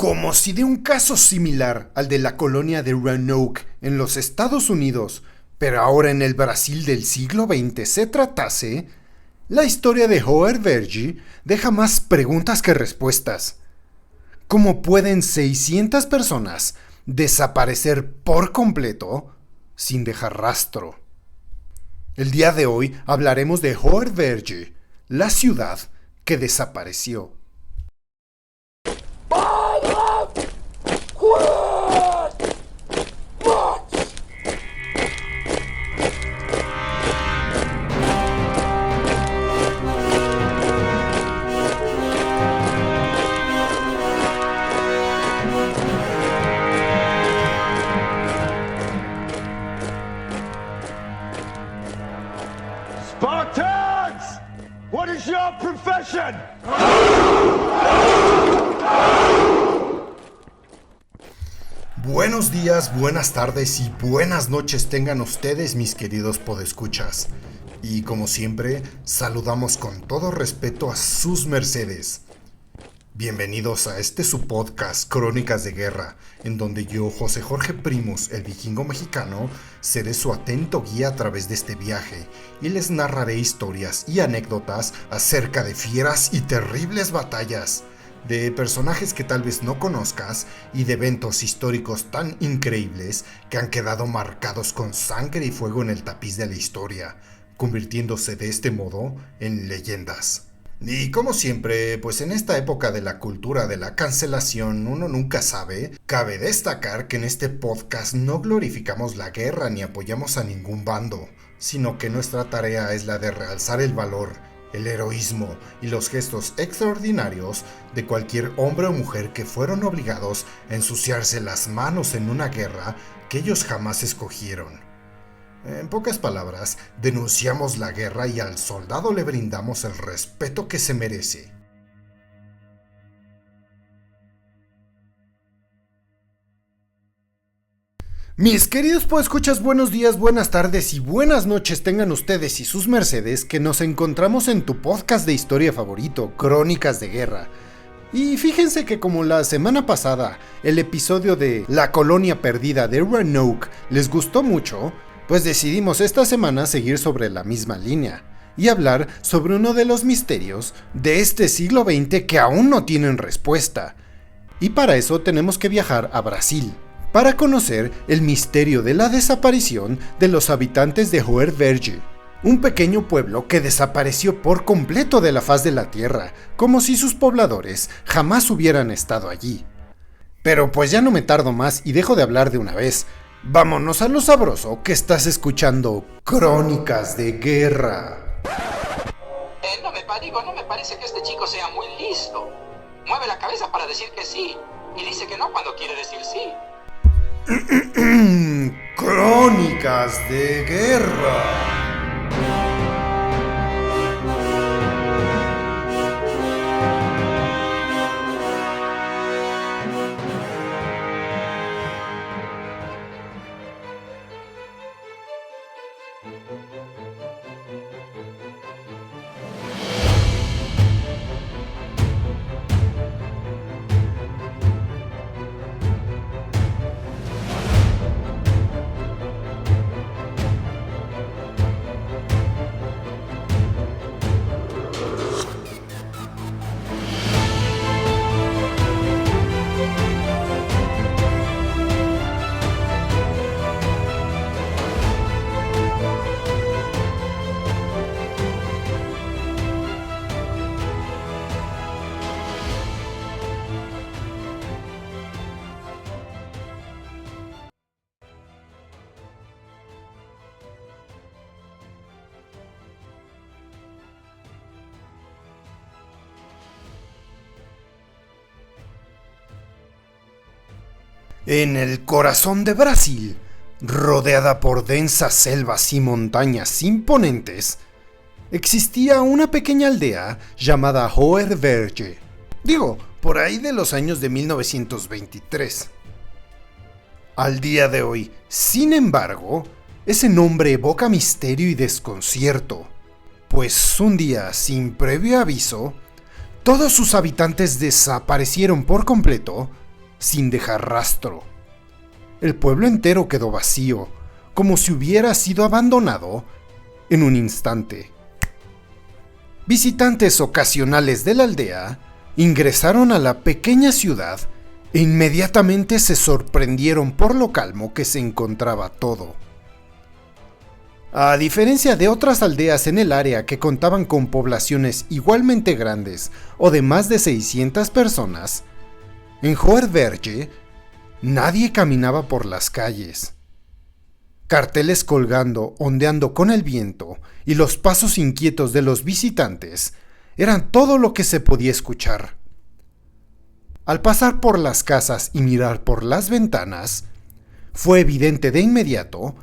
Como si de un caso similar al de la colonia de Roanoke en los Estados Unidos, pero ahora en el Brasil del siglo XX se tratase, la historia de Howard Verge deja más preguntas que respuestas. ¿Cómo pueden 600 personas desaparecer por completo sin dejar rastro? El día de hoy hablaremos de Howard Verge, la ciudad que desapareció. Spartans! What is your profession? Buenos días, buenas tardes y buenas noches tengan ustedes, mis queridos podescuchas. Y como siempre, saludamos con todo respeto a sus mercedes. Bienvenidos a su podcast Crónicas de Guerra, en donde yo, José Jorge Primus, el vikingo mexicano, seré su atento guía a través de este viaje y les narraré historias y anécdotas acerca de fieras y terribles batallas, de personajes que tal vez no conozcas y de eventos históricos tan increíbles que han quedado marcados con sangre y fuego en el tapiz de la historia, convirtiéndose de este modo en leyendas. Y como siempre, pues en esta época de la cultura de la cancelación uno nunca sabe, cabe destacar que en este podcast no glorificamos la guerra ni apoyamos a ningún bando, sino que nuestra tarea es la de realzar el valor, el heroísmo y los gestos extraordinarios de cualquier hombre o mujer que fueron obligados a ensuciarse las manos en una guerra que ellos jamás escogieron. En pocas palabras, denunciamos la guerra y al soldado le brindamos el respeto que se merece. Mis queridos podescuchas, buenos días, buenas tardes y buenas noches tengan ustedes y sus mercedes, que nos encontramos en tu podcast de historia favorito, Crónicas de Guerra. Y fíjense que como la semana pasada el episodio de La Colonia Perdida de Roanoke les gustó mucho, pues decidimos esta semana seguir sobre la misma línea y hablar sobre uno de los misterios de este siglo XX que aún no tienen respuesta. Y para eso tenemos que viajar a Brasil, para conocer el misterio de la desaparición de los habitantes de Howard Verge, un pequeño pueblo que desapareció por completo de la faz de la tierra, como si sus pobladores jamás hubieran estado allí. Pero pues ya no me tardo más y dejo de hablar de una vez. Vámonos a lo sabroso, que estás escuchando Crónicas de Guerra. No me parece que este chico sea muy listo. Mueve la cabeza para decir que sí, y dice que no cuando quiere decir sí. Crónicas de Guerra. En el corazón de Brasil, rodeada por densas selvas y montañas imponentes, existía una pequeña aldea llamada Howard Verge. Por ahí de los años de 1923. Al día de hoy, sin embargo, ese nombre evoca misterio y desconcierto, pues un día, sin previo aviso, todos sus habitantes desaparecieron por completo sin dejar rastro. El pueblo entero quedó vacío, como si hubiera sido abandonado en un instante. Visitantes ocasionales de la aldea ingresaron a la pequeña ciudad e inmediatamente se sorprendieron por lo calmo que se encontraba todo. A diferencia de otras aldeas en el área que contaban con poblaciones igualmente grandes o de más de 600 personas, en Hoerverge nadie caminaba por las calles. Carteles colgando, ondeando con el viento, y los pasos inquietos de los visitantes eran todo lo que se podía escuchar. Al pasar por las casas y mirar por las ventanas, fue evidente de inmediato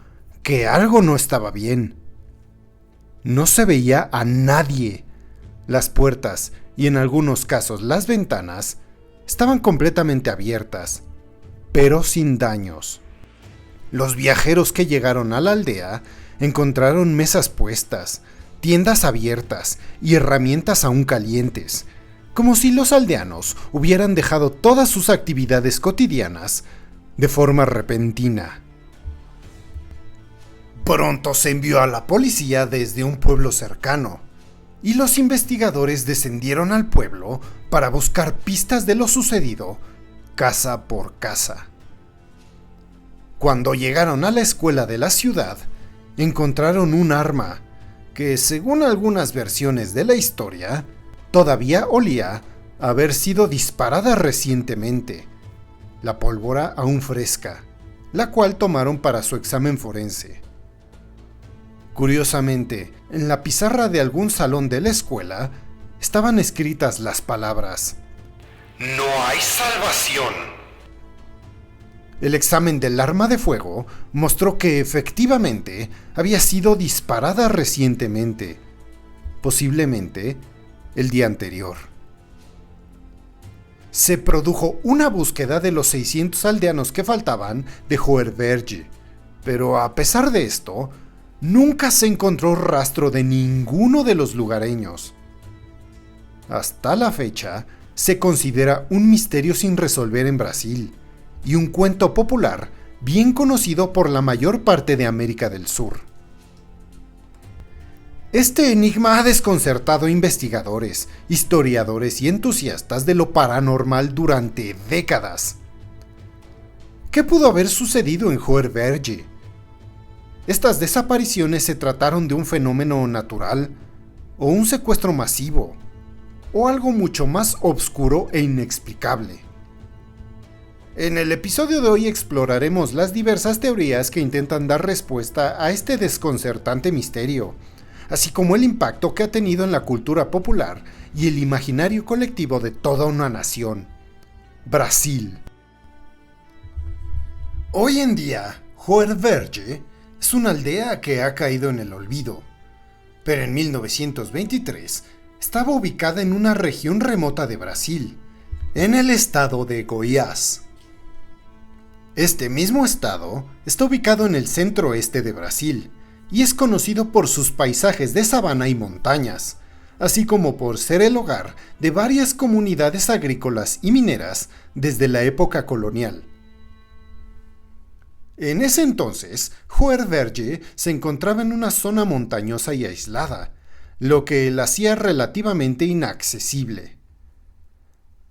que algo no estaba bien. No se veía a nadie. Las puertas y en algunos casos las ventanas estaban completamente abiertas, pero sin daños. Los viajeros que llegaron a la aldea encontraron mesas puestas, tiendas abiertas y herramientas aún calientes, como si los aldeanos hubieran dejado todas sus actividades cotidianas de forma repentina. Pronto se envió a la policía desde un pueblo cercano, y los investigadores descendieron al pueblo para buscar pistas de lo sucedido, casa por casa. Cuando llegaron a la escuela de la ciudad, encontraron un arma que, según algunas versiones de la historia, todavía olía a haber sido disparada recientemente, la pólvora aún fresca, la cual tomaron para su examen forense. Curiosamente, en la pizarra de algún salón de la escuela estaban escritas las palabras: "No hay salvación". El examen del arma de fuego mostró que efectivamente había sido disparada recientemente, posiblemente el día anterior. Se produjo una búsqueda de los 600 aldeanos que faltaban de Hoerverge, pero a pesar de esto, nunca se encontró rastro de ninguno de los lugareños. Hasta la fecha, se considera un misterio sin resolver en Brasil y un cuento popular bien conocido por la mayor parte de América del Sur. Este enigma ha desconcertado a investigadores, historiadores y entusiastas de lo paranormal durante décadas. ¿Qué pudo haber sucedido en Hoerverge? Estas desapariciones se trataron de un fenómeno natural, o un secuestro masivo, o algo mucho más oscuro e inexplicable. En el episodio de hoy exploraremos las diversas teorías que intentan dar respuesta a este desconcertante misterio, así como el impacto que ha tenido en la cultura popular y el imaginario colectivo de toda una nación: Brasil. Hoy en día, Hoerverge es una aldea que ha caído en el olvido, pero en 1923 estaba ubicada en una región remota de Brasil, en el estado de Goiás. Este mismo estado está ubicado en el centro-oeste de Brasil y es conocido por sus paisajes de sabana y montañas, así como por ser el hogar de varias comunidades agrícolas y mineras desde la época colonial. En ese entonces, Hoerverge se encontraba en una zona montañosa y aislada, lo que la hacía relativamente inaccesible.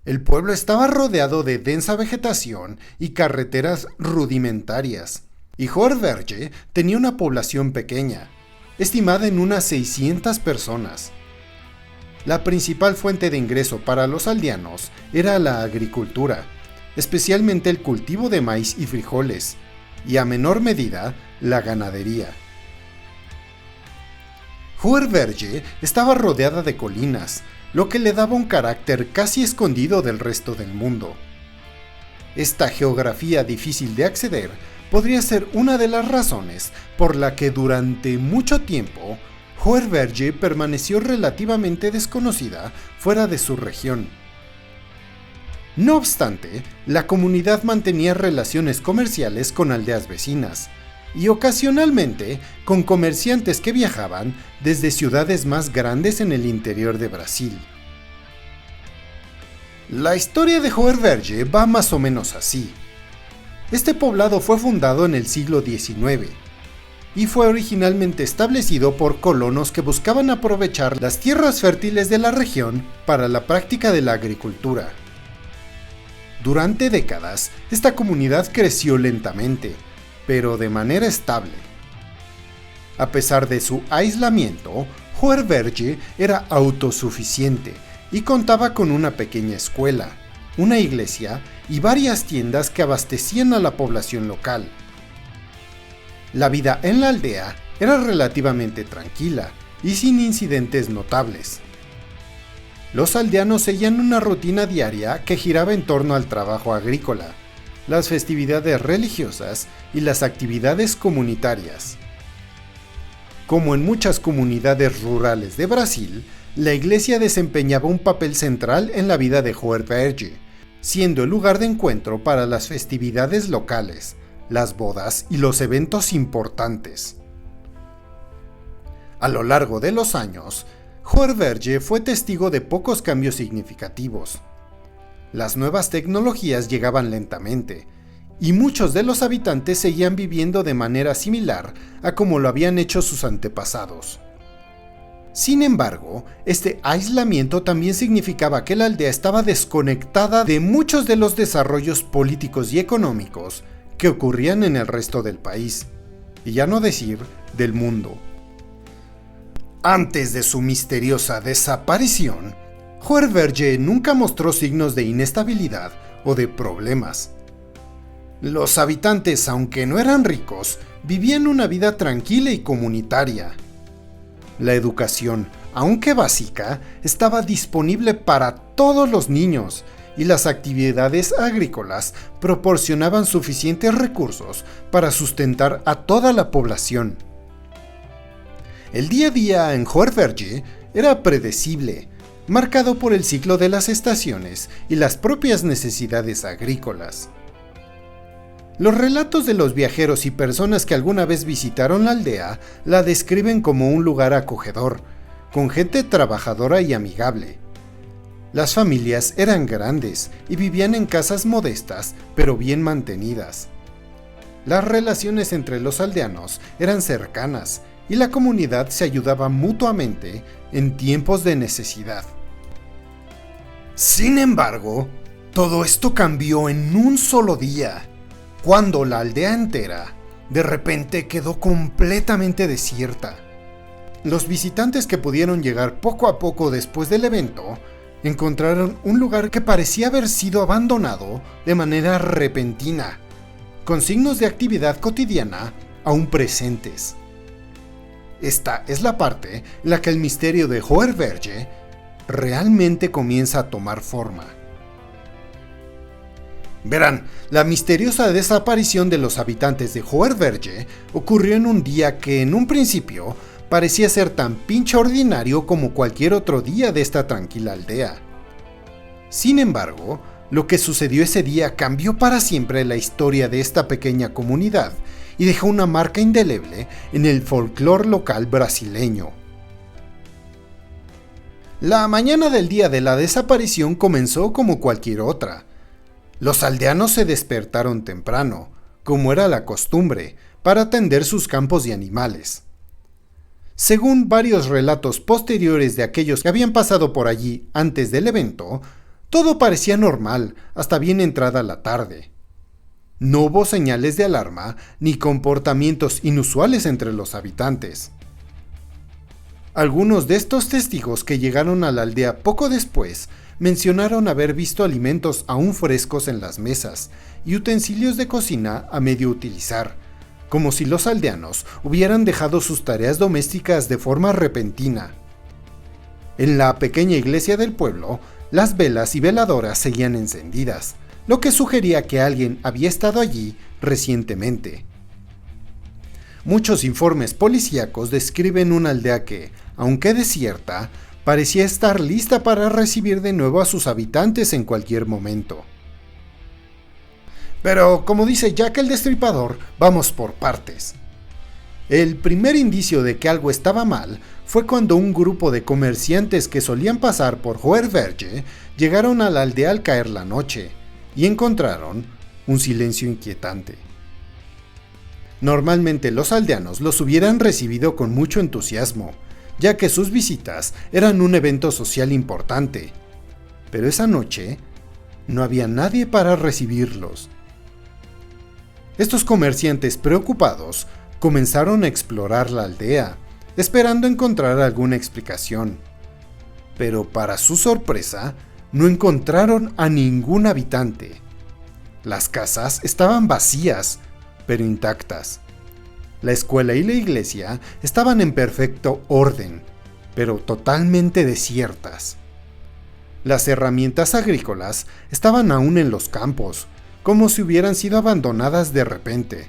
El pueblo estaba rodeado de densa vegetación y carreteras rudimentarias, y Hoerverge tenía una población pequeña, estimada en unas 600 personas. La principal fuente de ingreso para los aldeanos era la agricultura, especialmente el cultivo de maíz y frijoles, y a menor medida, la ganadería. Hoerverge estaba rodeada de colinas, lo que le daba un carácter casi escondido del resto del mundo. Esta geografía difícil de acceder podría ser una de las razones por la que durante mucho tiempo Hoerverge permaneció relativamente desconocida fuera de su región. No obstante, la comunidad mantenía relaciones comerciales con aldeas vecinas, y ocasionalmente con comerciantes que viajaban desde ciudades más grandes en el interior de Brasil. La historia de Hoerverge va más o menos así. Este poblado fue fundado en el siglo XIX y fue originalmente establecido por colonos que buscaban aprovechar las tierras fértiles de la región para la práctica de la agricultura. Durante décadas, esta comunidad creció lentamente, pero de manera estable. A pesar de su aislamiento, Hoerverge era autosuficiente y contaba con una pequeña escuela, una iglesia y varias tiendas que abastecían a la población local. La vida en la aldea era relativamente tranquila y sin incidentes notables. Los aldeanos seguían una rutina diaria que giraba en torno al trabajo agrícola, las festividades religiosas y las actividades comunitarias. Como en muchas comunidades rurales de Brasil, la iglesia desempeñaba un papel central en la vida de Hoerverge, siendo el lugar de encuentro para las festividades locales, las bodas y los eventos importantes. A lo largo de los años, Hoerverge fue testigo de pocos cambios significativos. Las nuevas tecnologías llegaban lentamente, y muchos de los habitantes seguían viviendo de manera similar a como lo habían hecho sus antepasados. Sin embargo, este aislamiento también significaba que la aldea estaba desconectada de muchos de los desarrollos políticos y económicos que ocurrían en el resto del país, y ya no decir del mundo. Antes de su misteriosa desaparición, Hoerverge nunca mostró signos de inestabilidad o de problemas. Los habitantes, aunque no eran ricos, vivían una vida tranquila y comunitaria. La educación, aunque básica, estaba disponible para todos los niños, y las actividades agrícolas proporcionaban suficientes recursos para sustentar a toda la población. El día a día en Hoerverge era predecible, marcado por el ciclo de las estaciones y las propias necesidades agrícolas. Los relatos de los viajeros y personas que alguna vez visitaron la aldea la describen como un lugar acogedor, con gente trabajadora y amigable. Las familias eran grandes y vivían en casas modestas, pero bien mantenidas. Las relaciones entre los aldeanos eran cercanas y la comunidad se ayudaba mutuamente en tiempos de necesidad. Sin embargo, todo esto cambió en un solo día, cuando la aldea entera de repente quedó completamente desierta. Los visitantes que pudieron llegar poco a poco después del evento encontraron un lugar que parecía haber sido abandonado de manera repentina, con signos de actividad cotidiana aún presentes. Esta es la parte en la que el misterio de Hoerverge realmente comienza a tomar forma. Verán, la misteriosa desaparición de los habitantes de Hoerverge ocurrió en un día que en un principio parecía ser tan pinche ordinario como cualquier otro día de esta tranquila aldea. Sin embargo, lo que sucedió ese día cambió para siempre la historia de esta pequeña comunidad y dejó una marca indeleble en el folclore local brasileño. La mañana del día de la desaparición comenzó como cualquier otra. Los aldeanos se despertaron temprano, como era la costumbre, para atender sus campos y animales. Según varios relatos posteriores de aquellos que habían pasado por allí antes del evento, todo parecía normal hasta bien entrada la tarde. No hubo señales de alarma ni comportamientos inusuales entre los habitantes. Algunos de estos testigos que llegaron a la aldea poco después mencionaron haber visto alimentos aún frescos en las mesas y utensilios de cocina a medio utilizar, como si los aldeanos hubieran dejado sus tareas domésticas de forma repentina. En la pequeña iglesia del pueblo, las velas y veladoras seguían encendidas, lo que sugería que alguien había estado allí recientemente. Muchos informes policíacos describen una aldea que, aunque desierta, parecía estar lista para recibir de nuevo a sus habitantes en cualquier momento. Pero, como dice Jack el Destripador, vamos por partes. El primer indicio de que algo estaba mal fue cuando un grupo de comerciantes que solían pasar por Hoerverge llegaron a la aldea al caer la noche y encontraron un silencio inquietante. Normalmente los aldeanos los hubieran recibido con mucho entusiasmo, ya que sus visitas eran un evento social importante, pero esa noche no había nadie para recibirlos. Estos comerciantes preocupados comenzaron a explorar la aldea, esperando encontrar alguna explicación. Pero para su sorpresa, no encontraron a ningún habitante. Las casas estaban vacías, pero intactas. La escuela y la iglesia estaban en perfecto orden, pero totalmente desiertas. Las herramientas agrícolas estaban aún en los campos, como si hubieran sido abandonadas de repente.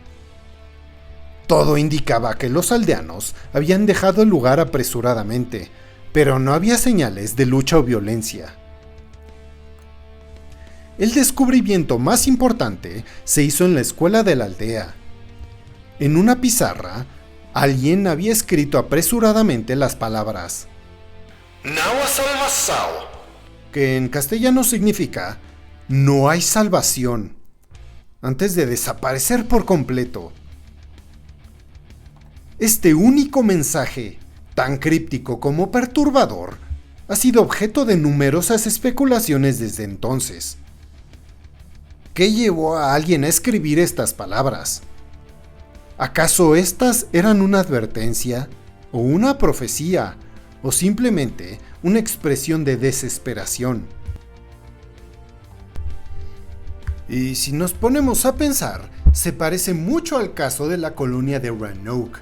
Todo indicaba que los aldeanos habían dejado el lugar apresuradamente, pero no había señales de lucha o violencia. El descubrimiento más importante se hizo en la escuela de la aldea. En una pizarra, alguien había escrito apresuradamente las palabras "Now salvação", que en castellano significa "no hay salvación", antes de desaparecer por completo. Este único mensaje, tan críptico como perturbador, ha sido objeto de numerosas especulaciones desde entonces. ¿Qué llevó a alguien a escribir estas palabras? ¿Acaso estas eran una advertencia, o una profecía, o simplemente una expresión de desesperación? Y si nos ponemos a pensar, se parece mucho al caso de la colonia de Roanoke,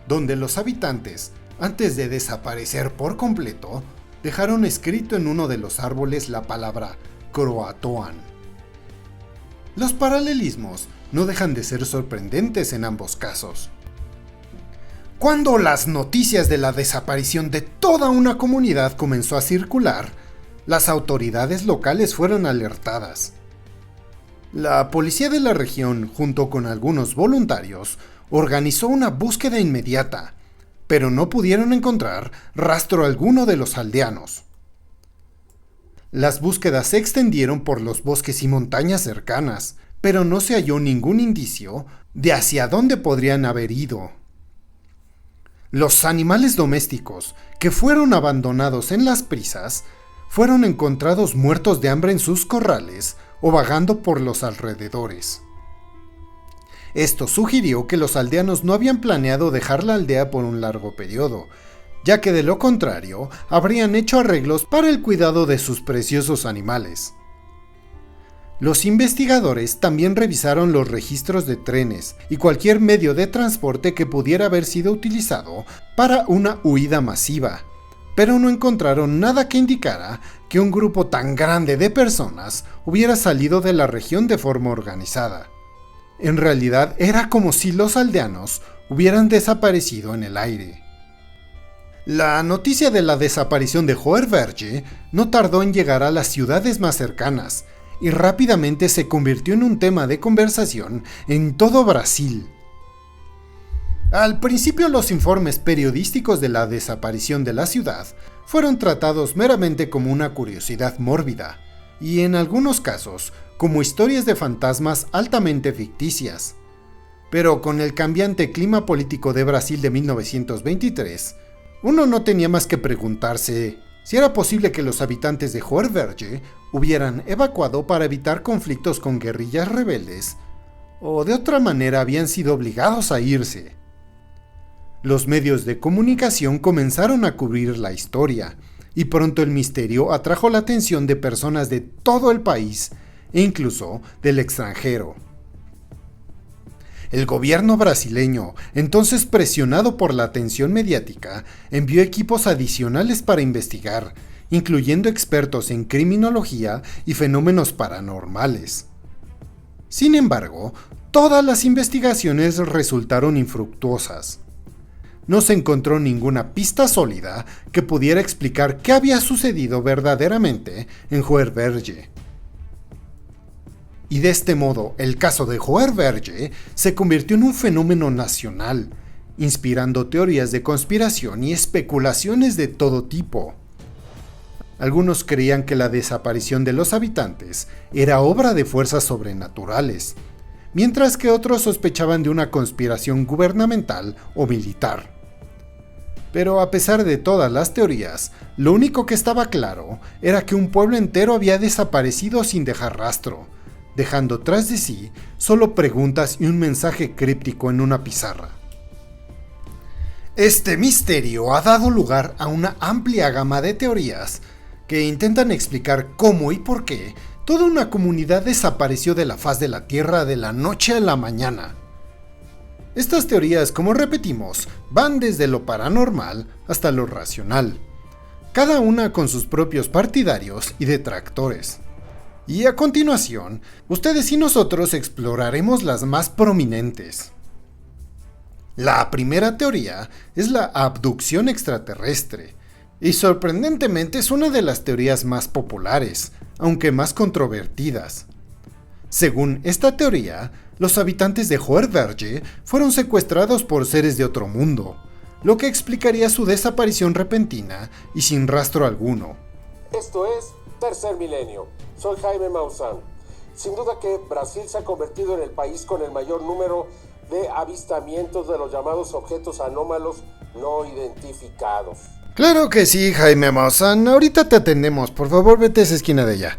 donde los habitantes, antes de desaparecer por completo, dejaron escrito en uno de los árboles la palabra Croatoan. Los paralelismos no dejan de ser sorprendentes en ambos casos. Cuando las noticias de la desaparición de toda una comunidad comenzó a circular, las autoridades locales fueron alertadas. La policía de la región, junto con algunos voluntarios, organizó una búsqueda inmediata, pero no pudieron encontrar rastro alguno de los aldeanos. Las búsquedas se extendieron por los bosques y montañas cercanas, pero no se halló ningún indicio de hacia dónde podrían haber ido. Los animales domésticos, que fueron abandonados en las prisas, fueron encontrados muertos de hambre en sus corrales o vagando por los alrededores. Esto sugirió que los aldeanos no habían planeado dejar la aldea por un largo periodo, ya que de lo contrario habrían hecho arreglos para el cuidado de sus preciosos animales. Los investigadores también revisaron los registros de trenes y cualquier medio de transporte que pudiera haber sido utilizado para una huida masiva, pero no encontraron nada que indicara que un grupo tan grande de personas hubiera salido de la región de forma organizada. En realidad era como si los aldeanos hubieran desaparecido en el aire. La noticia de la desaparición de Hoerverge no tardó en llegar a las ciudades más cercanas y rápidamente se convirtió en un tema de conversación en todo Brasil. Al principio los informes periodísticos de la desaparición de la ciudad fueron tratados meramente como una curiosidad mórbida y en algunos casos como historias de fantasmas altamente ficticias. Pero con el cambiante clima político de Brasil de 1923, uno no tenía más que preguntarse si era posible que los habitantes de Hoerverge hubieran evacuado para evitar conflictos con guerrillas rebeldes, o de otra manera habían sido obligados a irse. Los medios de comunicación comenzaron a cubrir la historia, y pronto el misterio atrajo la atención de personas de todo el país, e incluso del extranjero. El gobierno brasileño, entonces presionado por la atención mediática, envió equipos adicionales para investigar, incluyendo expertos en criminología y fenómenos paranormales. Sin embargo, todas las investigaciones resultaron infructuosas. No se encontró ninguna pista sólida que pudiera explicar qué había sucedido verdaderamente en Hoerverge. Y de este modo, el caso de Hoerverge se convirtió en un fenómeno nacional, inspirando teorías de conspiración y especulaciones de todo tipo. Algunos creían que la desaparición de los habitantes era obra de fuerzas sobrenaturales, mientras que otros sospechaban de una conspiración gubernamental o militar. Pero a pesar de todas las teorías, lo único que estaba claro era que un pueblo entero había desaparecido sin dejar rastro, dejando tras de sí solo preguntas y un mensaje críptico en una pizarra. Este misterio ha dado lugar a una amplia gama de teorías que intentan explicar cómo y por qué toda una comunidad desapareció de la faz de la Tierra de la noche a la mañana. Estas teorías, como repetimos, van desde lo paranormal hasta lo racional, cada una con sus propios partidarios y detractores. Y a continuación, ustedes y nosotros exploraremos las más prominentes. La primera teoría es la abducción extraterrestre, y sorprendentemente es una de las teorías más populares, aunque más controvertidas. Según esta teoría, los habitantes de Hoerverge fueron secuestrados por seres de otro mundo, lo que explicaría su desaparición repentina y sin rastro alguno. Esto es Tercer Milenio. Soy Jaime Maussan. Sin duda que Brasil se ha convertido en el país con el mayor número de avistamientos de los llamados objetos anómalos no identificados. Claro que sí, Jaime Maussan. Ahorita te atendemos. Por favor, vete a esa esquina de allá.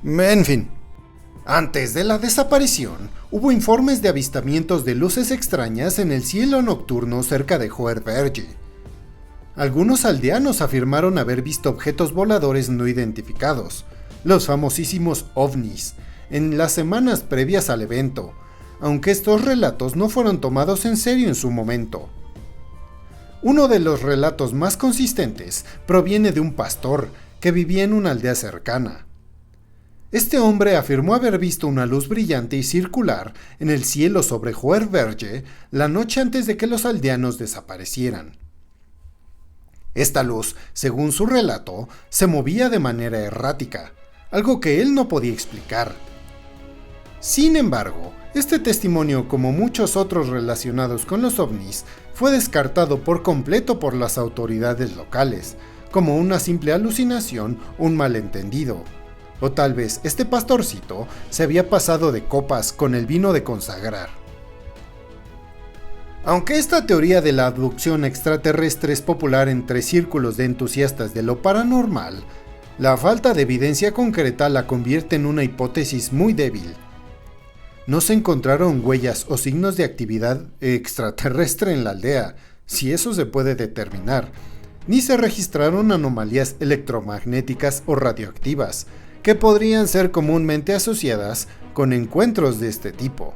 En fin. Antes de la desaparición, hubo informes de avistamientos de luces extrañas en el cielo nocturno cerca de Hoerverge. Algunos aldeanos afirmaron haber visto objetos voladores no identificados, los famosísimos ovnis, en las semanas previas al evento, aunque estos relatos no fueron tomados en serio en su momento. Uno de los relatos más consistentes proviene de un pastor que vivía en una aldea cercana. Este hombre afirmó haber visto una luz brillante y circular en el cielo sobre Hoerverge la noche antes de que los aldeanos desaparecieran. Esta luz, según su relato, se movía de manera errática, algo que él no podía explicar. Sin embargo, este testimonio, como muchos otros relacionados con los ovnis, fue descartado por completo por las autoridades locales, como una simple alucinación o un malentendido. O tal vez este pastorcito se había pasado de copas con el vino de consagrar. Aunque esta teoría de la abducción extraterrestre es popular entre círculos de entusiastas de lo paranormal, la falta de evidencia concreta la convierte en una hipótesis muy débil. No se encontraron huellas o signos de actividad extraterrestre en la aldea, si eso se puede determinar, ni se registraron anomalías electromagnéticas o radioactivas, que podrían ser comúnmente asociadas con encuentros de este tipo.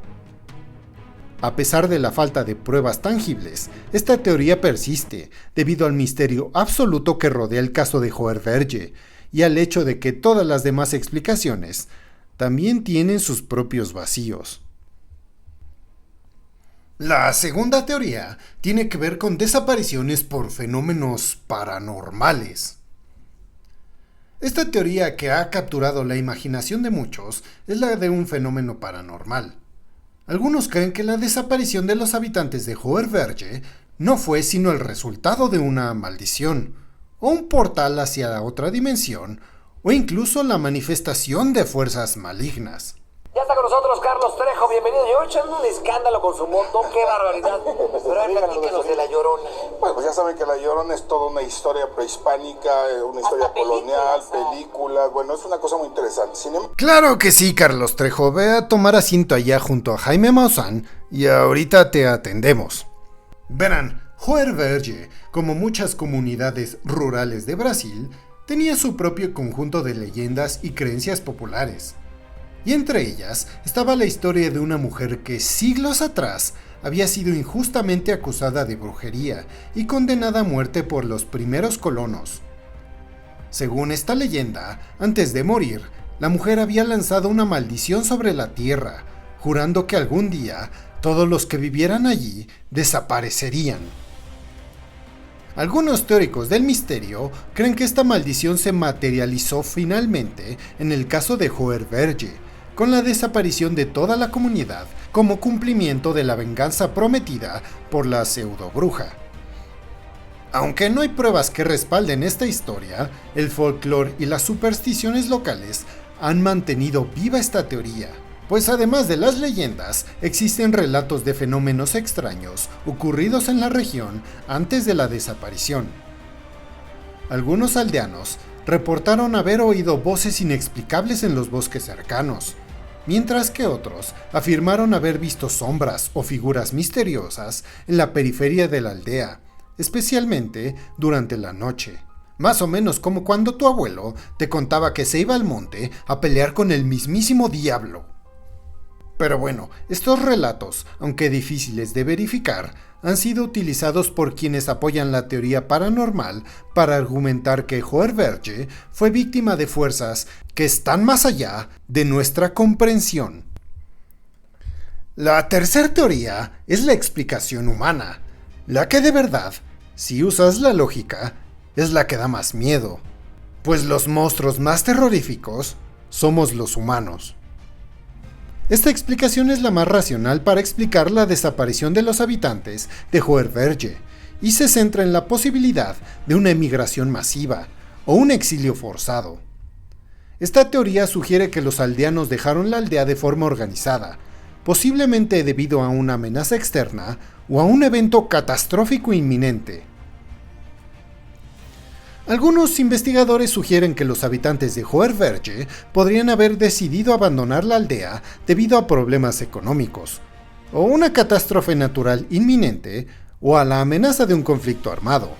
A pesar de la falta de pruebas tangibles, esta teoría persiste debido al misterio absoluto que rodea el caso de Hoerverge y al hecho de que todas las demás explicaciones también tienen sus propios vacíos. La segunda teoría tiene que ver con desapariciones por fenómenos paranormales. Esta teoría, que ha capturado la imaginación de muchos, es la de un fenómeno paranormal. Algunos creen que la desaparición de los habitantes de Hoerverge no fue sino el resultado de una maldición, o un portal hacia otra dimensión, o incluso la manifestación de fuerzas malignas. Ya está con nosotros Carlos Trejo, bienvenido. Yo echando un escándalo con su moto, qué barbaridad. Pero ahora platíquenos de La Llorona. Bueno, pues ya saben que La Llorona es toda una historia prehispánica, una historia colonial, películas, bueno, es una cosa muy interesante. Claro que sí, Carlos Trejo, ve a tomar asiento allá junto a Jaime Maussan y ahorita te atendemos. Verán, Hoerverge, como muchas comunidades rurales de Brasil, tenía su propio conjunto de leyendas y creencias populares. Y entre ellas estaba la historia de una mujer que siglos atrás había sido injustamente acusada de brujería y condenada a muerte por los primeros colonos. Según esta leyenda, antes de morir, la mujer había lanzado una maldición sobre la tierra, jurando que algún día todos los que vivieran allí desaparecerían. Algunos teóricos del misterio creen que esta maldición se materializó finalmente en el caso de Hoerverge, con la desaparición de toda la comunidad como cumplimiento de la venganza prometida por la pseudobruja. Aunque no hay pruebas que respalden esta historia, el folclore y las supersticiones locales han mantenido viva esta teoría, pues además de las leyendas, existen relatos de fenómenos extraños ocurridos en la región antes de la desaparición. Algunos aldeanos reportaron haber oído voces inexplicables en los bosques cercanos, mientras que otros afirmaron haber visto sombras o figuras misteriosas en la periferia de la aldea, especialmente durante la noche. Más o menos como cuando tu abuelo te contaba que se iba al monte a pelear con el mismísimo diablo. Pero bueno, estos relatos, aunque difíciles de verificar, han sido utilizados por quienes apoyan la teoría paranormal para argumentar que Joerverge fue víctima de fuerzas que están más allá de nuestra comprensión. La tercera teoría es la explicación humana, la que de verdad, si usas la lógica, es la que da más miedo, pues los monstruos más terroríficos somos los humanos. Esta explicación es la más racional para explicar la desaparición de los habitantes de Joerverge y se centra en la posibilidad de una emigración masiva o un exilio forzado. Esta teoría sugiere que los aldeanos dejaron la aldea de forma organizada, posiblemente debido a una amenaza externa o a un evento catastrófico inminente. Algunos investigadores sugieren que los habitantes de Joerverge podrían haber decidido abandonar la aldea debido a problemas económicos, o una catástrofe natural inminente, o a la amenaza de un conflicto armado.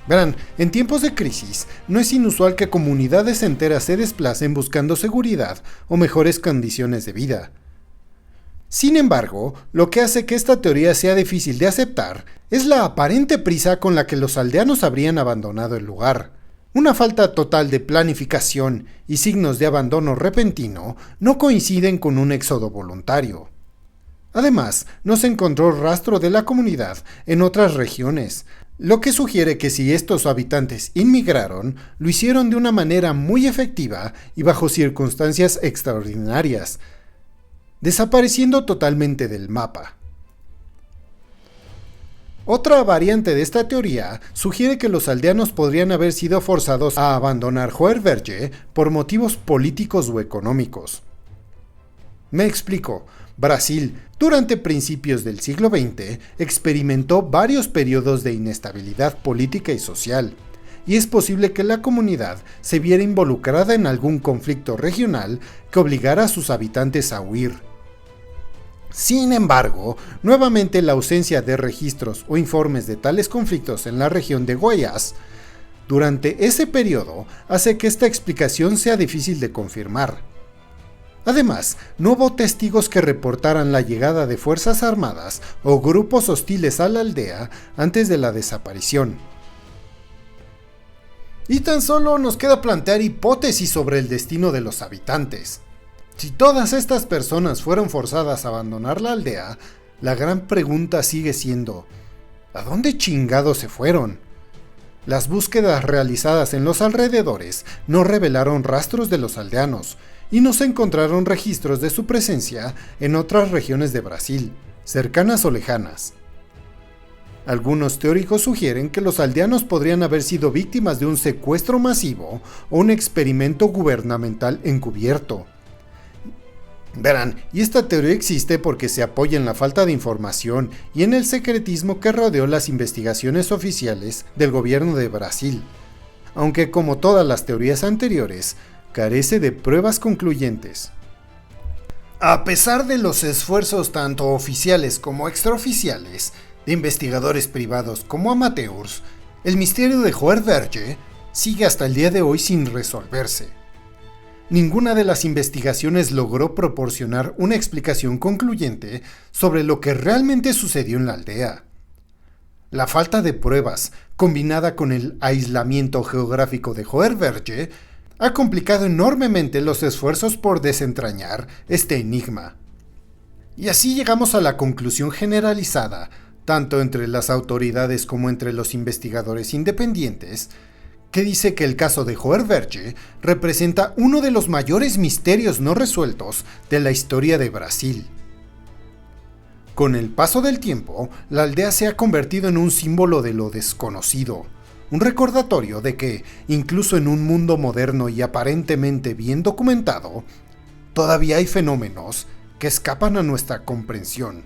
Verán, en tiempos de crisis, no es inusual que comunidades enteras se desplacen buscando seguridad o mejores condiciones de vida. Sin embargo, lo que hace que esta teoría sea difícil de aceptar es la aparente prisa con la que los aldeanos habrían abandonado el lugar. Una falta total de planificación y signos de abandono repentino no coinciden con un éxodo voluntario. Además, no se encontró rastro de la comunidad en otras regiones, lo que sugiere que si estos habitantes inmigraron, lo hicieron de una manera muy efectiva y bajo circunstancias extraordinarias, desapareciendo totalmente del mapa. Otra variante de esta teoría sugiere que los aldeanos podrían haber sido forzados a abandonar Joerverge por motivos políticos o económicos. Me explico. Brasil, durante principios del siglo XX, experimentó varios periodos de inestabilidad política y social, y es posible que la comunidad se viera involucrada en algún conflicto regional que obligara a sus habitantes a huir. Sin embargo, nuevamente la ausencia de registros o informes de tales conflictos en la región de Goiás durante ese periodo hace que esta explicación sea difícil de confirmar. Además, no hubo testigos que reportaran la llegada de fuerzas armadas o grupos hostiles a la aldea antes de la desaparición. Y tan solo nos queda plantear hipótesis sobre el destino de los habitantes. Si todas estas personas fueron forzadas a abandonar la aldea, la gran pregunta sigue siendo, ¿a dónde chingados se fueron? Las búsquedas realizadas en los alrededores no revelaron rastros de los aldeanos, y no se encontraron registros de su presencia en otras regiones de Brasil, cercanas o lejanas. Algunos teóricos sugieren que los aldeanos podrían haber sido víctimas de un secuestro masivo o un experimento gubernamental encubierto. Verán, y esta teoría existe porque se apoya en la falta de información y en el secretismo que rodeó las investigaciones oficiales del gobierno de Brasil, aunque como todas las teorías anteriores, carece de pruebas concluyentes. A pesar de los esfuerzos tanto oficiales como extraoficiales, de investigadores privados como amateurs, el misterio de Joerverge sigue hasta el día de hoy sin resolverse. Ninguna de las investigaciones logró proporcionar una explicación concluyente sobre lo que realmente sucedió en la aldea. La falta de pruebas, combinada con el aislamiento geográfico de Joerverge, ha complicado enormemente los esfuerzos por desentrañar este enigma. Y así llegamos a la conclusión generalizada, tanto entre las autoridades como entre los investigadores independientes, que dice que el caso de Joerverge representa uno de los mayores misterios no resueltos de la historia de Brasil. Con el paso del tiempo, la aldea se ha convertido en un símbolo de lo desconocido, un recordatorio de que, incluso en un mundo moderno y aparentemente bien documentado, todavía hay fenómenos que escapan a nuestra comprensión.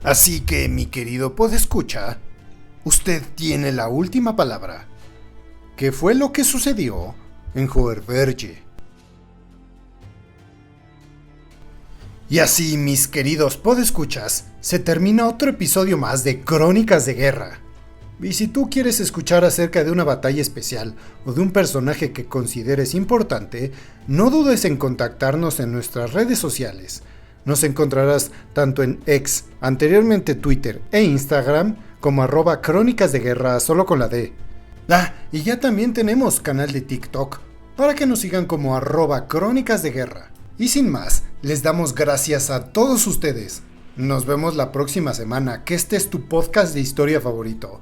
Así que, mi querido podescucha, usted tiene la última palabra. ¿Qué fue lo que sucedió en Joerverge? Y así, mis queridos podescuchas, se termina otro episodio más de Crónicas de Guerra. Y si tú quieres escuchar acerca de una batalla especial o de un personaje que consideres importante, no dudes en contactarnos en nuestras redes sociales. Nos encontrarás tanto en X, anteriormente Twitter e Instagram, como @Crónicas de Guerra solo con la D. Y ya también tenemos canal de TikTok, para que nos sigan como @Crónicas de Guerra. Y sin más, les damos gracias a todos ustedes. Nos vemos la próxima semana, que este es tu podcast de historia favorito.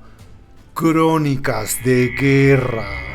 Crónicas de Guerra.